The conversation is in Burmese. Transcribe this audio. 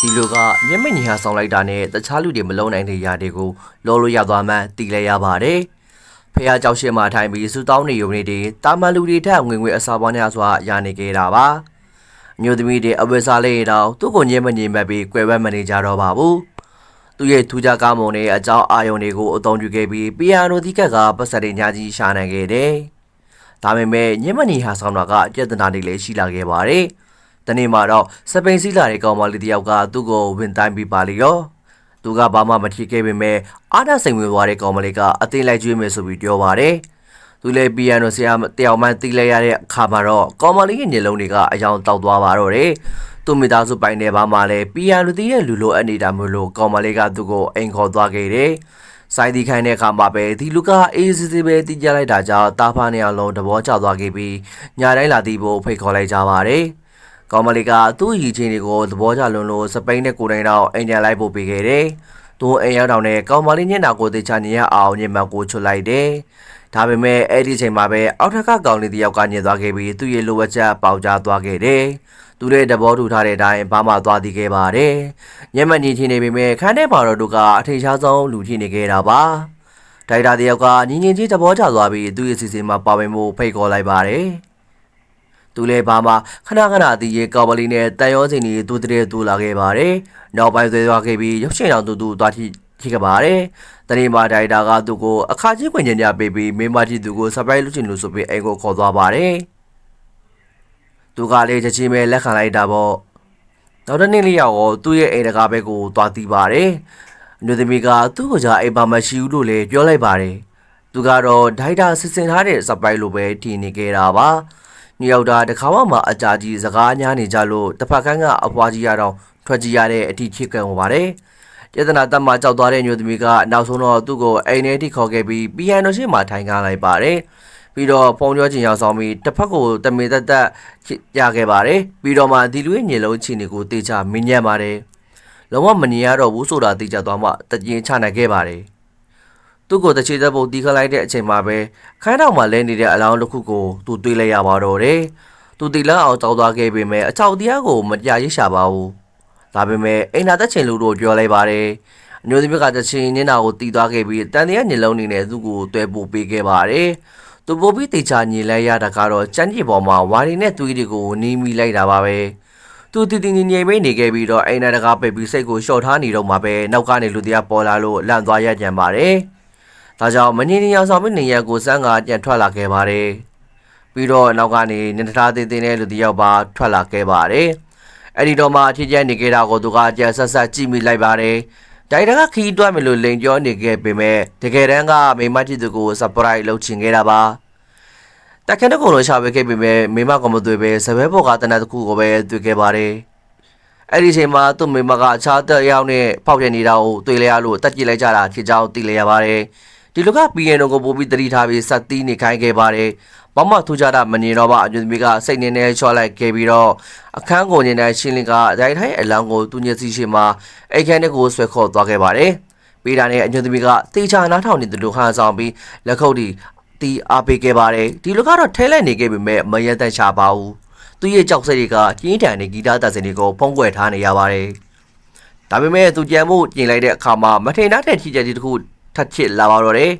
ဒီလိုကမျက်မညီဟာဆောင်လိုက်တာနဲ့တခြားလူတွေမလုံးနိုင်တဲ့ຢာတွေကိုလောလို့ရသွားမှတီးလဲရပါတယ်။ဖះကြောက်ရှင်းမှထိုင်ပြီးစူတောင်းနေုံနေနေတာမန်လူတွေထက်ငွေအစာပွားများစွာရနေကြတာပါ။မျိုးသမီးတွေအဝယ်စားလေးတော့သူ့ကိုညင်မညင်မဲ့ပြီးကွယ်ဝဲမနေကြတော့ပါဘူး။သူ့ရဲ့ထူးခြားကားမုံနဲ့အကြောင်းအာယုံတွေကိုအသုံးပြုခဲ့ပြီးပီယာနိုတီကက်ကပတ်စံတွေညာကြီးရှာနိုင်ခဲ့တယ်။ဒါပေမဲ့ညင်မညီဟာဆောင်တာကပြဿနာတွေလည်းရှိလာခဲ့ပါတယ်။တနေ့မှာတော့စပိန်စီလာတဲ့ကောင်မလေးတယောက်ကသူ့ကိုဝင်တိုင်းပြီးပါလေရောသူကဘာမှမထီခဲ့ပေမဲ့အားနာစိန်ဝင်သွားတဲ့ကောင်မလေးကအသေးလိုက်ကျွေးမယ်ဆိုပြီးပြောပါတယ်သူလည်းပီယန်နိုဆရာတယောက်မှတီးလိုက်ရတဲ့အခါမှာတော့ကောင်မလေးရဲ့ညလုံးတွေကအယောင်တောက်သွားပါတော့တယ်သူမိသားစုပိုင်တဲ့ဘာမှလည်းပီယန်လိုတီးရဲ့လူလိုအပ်နေတာမျိုးလို့ကောင်မလေးကသူ့ကိုအိမ်ခေါ်သွားခဲ့တယ်စိုင်းတီခိုင်းတဲ့အခါမှာပဲဒီလူကအေးစစ်စစ်ပဲတီးကြလိုက်တာကြောင့်တာဖာနေအောင်လုံးသဘောကျသွားခဲ့ပြီးညတိုင်းလာတီးဖို့ဖိတ်ခေါ်လိုက်ကြပါတယ်ကောင်မလေးကသူ့ရည်ချင်းတွေကိုသဘောကျလွန်လို့စပိန်နဲ့ကိုယ်တိုင်တော့အိမ်ပြန်လိုက်ပို့ပေးခဲ့တယ်။သူအိမ်ရောက်တော့နဲ့ကောင်မလေးညနာကိုတေချာညရအောင်ညမကိုချွတ်လိုက်တယ်။ဒါပေမဲ့အဲ့ဒီချိန်မှာပဲအောက်ထက်ကကောင်လေးတယောက်ကညင်သွားခဲ့ပြီးသူ့ရဲ့လိုဝက်ချက်ပေါက်ကြားသွားခဲ့တယ်။သူလည်းသဘောတူထားတဲ့အတိုင်းဘာမှသွားတည်ခဲ့ပါတယ်။ညမညင်ချင်းနေပေမဲ့ခန်းထဲမှာတော့သူကအထင်ရှားဆုံးလူချင်းနေခဲ့တာပါ။ဒိုက်တာတယောက်ကညင်ချင်းသဘောကျသွားပြီးသူ့ရဲ့စီစဉ်မှာပါဝင်မှုဖိတ်ခေါ်လိုက်ပါတယ်။သူလည်းဘာမှခဏတီးရေကော်ပလီနဲ့တန်ရောစင်ကြီးသူတည်းတူလာခဲ့ပါတယ်။နောက်ပိုင်းသွေးသွားခဲ့ပြီးရုပ်ရှင်အောင်သူသွားထိခဲ့ပါတယ်။တနေ့မှာဒိုင်တာကသူ့ကိုအခါချင်းခွင့်ညညပေးပြီးမိမကြီးသူကိုဆပ်ပရိုက်လုပ်ချင်လို့ဆိုပြီးအိမ်ကိုခေါ်သွားပါတယ်။သူကလည်းချက်ချင်းပဲလက်ခံလိုက်တာပေါ့။နောက်တစ်နေ့လေးရောက်သူ့ရဲ့အိမ်တကားဘက်ကိုသွားတီးပါတယ်။ညသမီးကသူ့ကိုကြာအိမ်ပါမရှိဘူးလို့လည်းပြောလိုက်ပါတယ်။သူကတော့ဒိုင်တာစစ်စင်ထားတဲ့ဆပ်ပရိုက်လိုပဲထင်နေခဲ့တာပါ။ညရောက်တာတခါမှအကြာကြီးစကားများနေကြလို့တစ်ဖက်ခန်းကအဖွားကြီးရတော့ထွက်ကြည့်ရတဲ့အထိဖြစ်ကြုံပါတယ်။ကျေသနာတက်မှကြောက်သွားတဲ့ညိုသမီးကနောက်ဆုံးတော့သူ့ကိုအိမ်ထဲထိခေါ်ခဲ့ပြီးပီယန်နိုရှင်းမှာထိုင်ကားလိုက်ပါတယ်။ပြီးတော့ဖုန်းပြောချင်ရောက်ဆောင်ပြီးတစ်ဖက်ကိုတမင်တက်ရခဲ့ပါတယ်။ပြီးတော့မှဒီလူရဲ့ညလုံးချီနေကိုတေချာမင်းညံ့ပါတယ်။လုံးဝမနေရတော့ဘူးဆိုတာသိကြသွားမှတကြင်ချနိုင်ခဲ့ပါတယ်။သူ့ကိုတချေသက်ဖို့တီးခလိုက်တဲ့အချိန်မှာပဲခိုင်းတော်မှာလဲနေတဲ့အလောင်းတစ်ခုကိုသူတွေးလိုက်ရပါတော့တယ်။သူတီလန်းအောင်တောက်သွားခဲ့ပေမဲ့အချောက်တရားကိုမကြရိရှာပါဘူး။ဒါပေမဲ့အိမ်နာသက်ချင်လူတို့ပြောလိုက်ပါတယ်။အမျိုးသမီးကတချင်ညနာကိုတီးသွားခဲ့ပြီးတန်တရားညလုံးနေနဲ့သူ့ကိုတွဲပို့ပေးခဲ့ပါတယ်။သူပို့ပြီးတေချာညင်လိုက်ရတာကတော့စမ်းကြီးပေါ်မှာဝါရီနဲ့သွေးတွေကိုနီးမိလိုက်တာပါပဲ။သူတီငြိမ်မိနေခဲ့ပြီးတော့အိမ်နာတကားပိတ်ပြီးစိတ်ကိုလျှော့ထားနေတော့မှပဲနောက်ကနေလူတရားပေါ်လာလို့လန့်သွားရကြံပါတယ်။ဒါကြောင့်မငြင်းရဆောင်ပြီးနေရက်ကိုစမ်းကပြန်ထွက်လာခဲ့ပါတယ်။ပြီးတော့နောက်ကနေနင်ထားသေးတဲ့လူတယောက်ပါထွက်လာခဲ့ပါတယ်။အဲ့ဒီတော့မှအထစ်ကျနေခဲ့တာကိုသူကကြက်ဆက်ကြည့်မိလိုက်ပါတယ်။ဒိုင်တာကခီးတွက်မလို့လိန်ပြောနေခဲ့ပေမဲ့တကယ်တမ်းကမိမကြီးသူကိုဆပ်ပရိုက်လုပ်ချင်ခဲ့တာပါ။တက်ခင်းတကုံလိုရှာပေးခဲ့ပေမဲ့မိမကမတွေ့ပဲစပယ်ပေါ်ကတနက်တစ်ခုကိုပဲတွေ့ခဲ့ပါတယ်။အဲ့ဒီချိန်မှာသူ့မိမကအခြားတက်ရောက်နဲ့ဖောက်ပြနေတာကိုတွေ့လဲရလို့တက်ကြည့်လိုက်ကြတာဖြစ်ကြောင်းသိလဲရပါတယ်။ဒီလူကပီယန်နိုကိုပို့ပြီးတတိထားပြီးစက်တီးနေခိုင်းခဲ့ပါတယ်။ဘာမှထူးခြားတာမနေတော့ပါအညသမီးကစိတ်နေနဲ့ချော့လိုက်ခဲ့ပြီးတော့အခန်းကိုညင်တဲ့ရှင်းလင်းကဒိုင်ထိုင်းအလောင်းကိုသူညစီရှိမှာအိတ်ခမ်းတဲ့ကိုဆွဲခေါ်သွားခဲ့ပါတယ်။ပြီးတာနဲ့အညသမီးကတေချာနားထောင်နေတယ်လို့ခန်းဆောင်ပြီးလက်ခုပ်တီအားပေးခဲ့ပါတယ်။ဒီလူကတော့ထဲလိုက်နေခဲ့ပေမဲ့မရတဲ့ချပါဘူး။သူ့ရဲ့ကြောက်စိတ်တွေကကျင်းတန်နေဂီတတပ်စင်တွေကိုဖုံးကွယ်ထားနေရပါတယ်။ဒါပေမဲ့သူကြံမှုပြင်လိုက်တဲ့အခါမှာမထိန်တဲ့ထီချက်ကြီးတစ်ခုထပ်ချစ်လာပါတော့တယ်